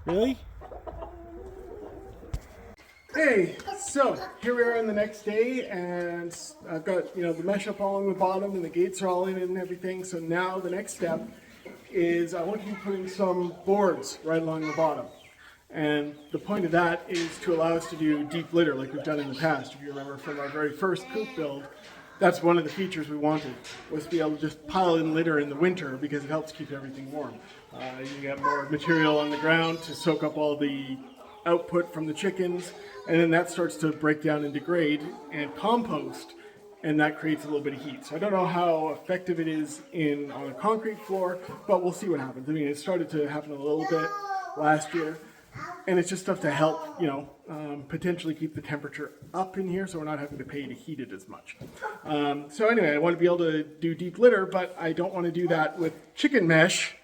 Really? Hey, so here we are on the next day, and I've got the mesh up all along the bottom, and the gates are all in and everything. So now the next step is I want to be putting some boards right along the bottom, and the point of that is to allow us to do deep litter like we've done in the past. If you remember from our very first Coop build, that's one of the features we wanted, was to be able to just pile in litter in the winter because it helps keep everything warm. You get more material on the ground to soak up all the output from the chickens, and then that starts to break down and degrade and compost, and that creates a little bit of heat. So I don't know how effective it is on a concrete floor, but we'll see what happens. I mean, it started to happen a little bit last year, and it's just stuff to help, potentially keep the temperature up in here, so we're not having to pay to heat it as much. So anyway, I want to be able to do deep litter, but I don't want to do that with chicken mesh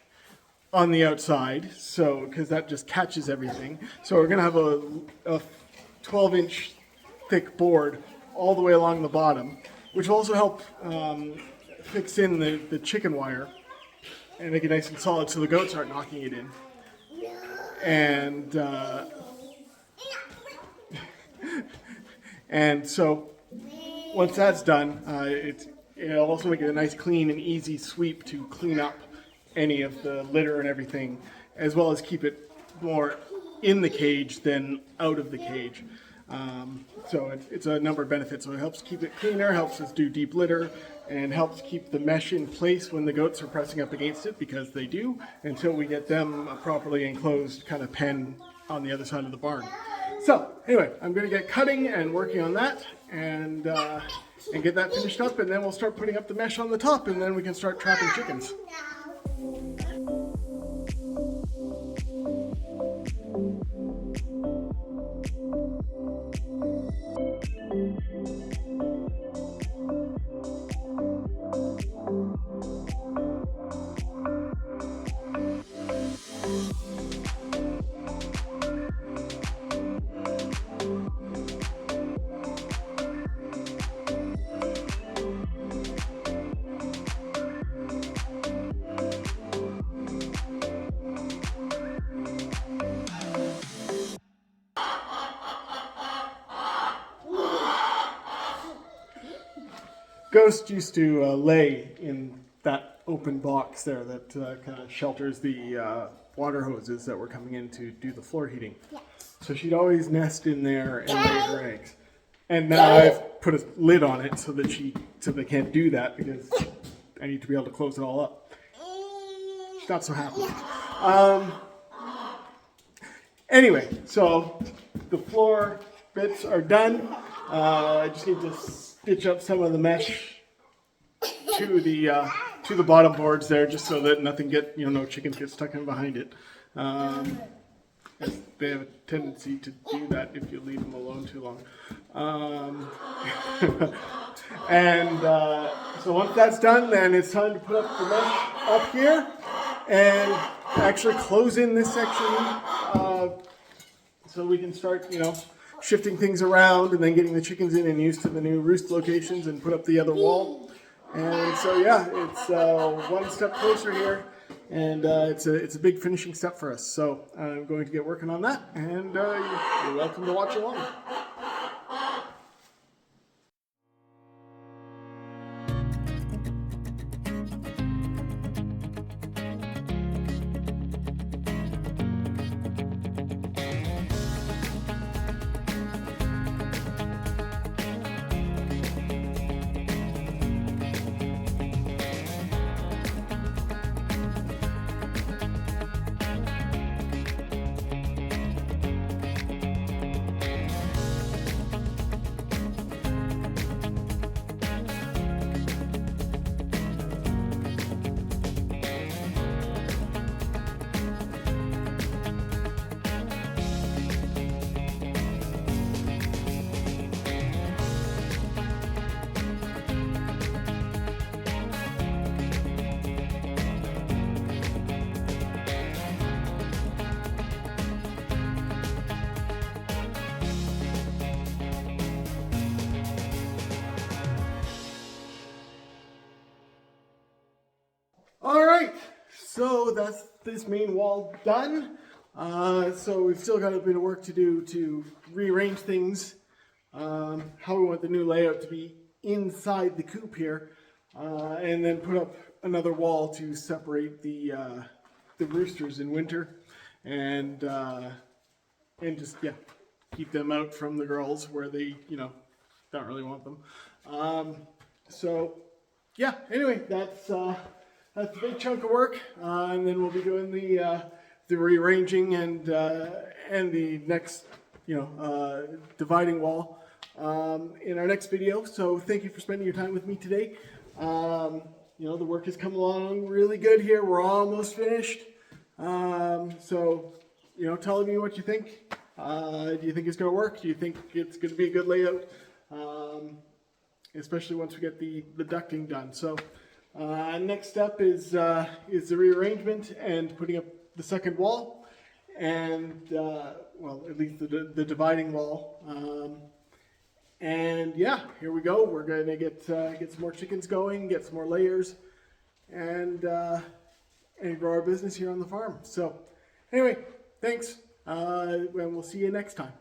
on the outside, so because that just catches everything. So we're going to have a 12-inch thick board all the way along the bottom, which will also help fix in the chicken wire and make it nice and solid so the goats aren't knocking it in. And so once that's done, it'll also make it a nice clean and easy sweep to clean up any of the litter and everything, as well as keep it more in the cage than out of the cage. So it's a number of benefits. So it helps keep it cleaner, helps us do deep litter, and helps keep the mesh in place when the goats are pressing up against it, because they do, until we get them a properly enclosed kind of pen on the other side of the barn. So anyway, I'm going to get cutting and working on that, and get that finished up, and then we'll start putting up the mesh on the top, and then we can start trapping chickens. Ghost used to lay in that open box there that kind of shelters the water hoses that were coming in to do the floor heating. Yeah. So she'd always nest in there and lay her eggs. And now I've put a lid on it so they can't do that, because I need to be able to close it all up. She's not so happy. Anyway, so the floor bits are done. I just need to stitch up some of the mesh to the bottom boards there, just so that nothing no chickens get stuck in behind it. They have a tendency to do that if you leave them alone too long. So once that's done, then it's time to put up the mesh up here and actually close in this section, so we can start, shifting things around and then getting the chickens in and used to the new roost locations and put up the other wall. And so yeah, it's one step closer here, and it's a big finishing step for us. So I'm going to get working on that, and you're welcome to watch along. All right, so that's this main wall done. So we've still got a bit of work to do to rearrange things, how we want the new layout to be inside the coop here, and then put up another wall to separate the roosters in winter, and just, yeah, keep them out from the girls where they, don't really want them. So yeah, anyway, that's a big chunk of work, and then we'll be doing the rearranging and the next, dividing wall in our next video. So thank you for spending your time with me today. The work has come along really good here. We're almost finished. So, tell me what you think. Do you think it's going to work? Do you think it's going to be a good layout? Especially once we get the ducting done. So, next step is the rearrangement and putting up the second wall, and at least the dividing wall. And yeah, here we go. We're going to get some more chickens going, get some more layers, and grow our business here on the farm. So, anyway, thanks, and we'll see you next time.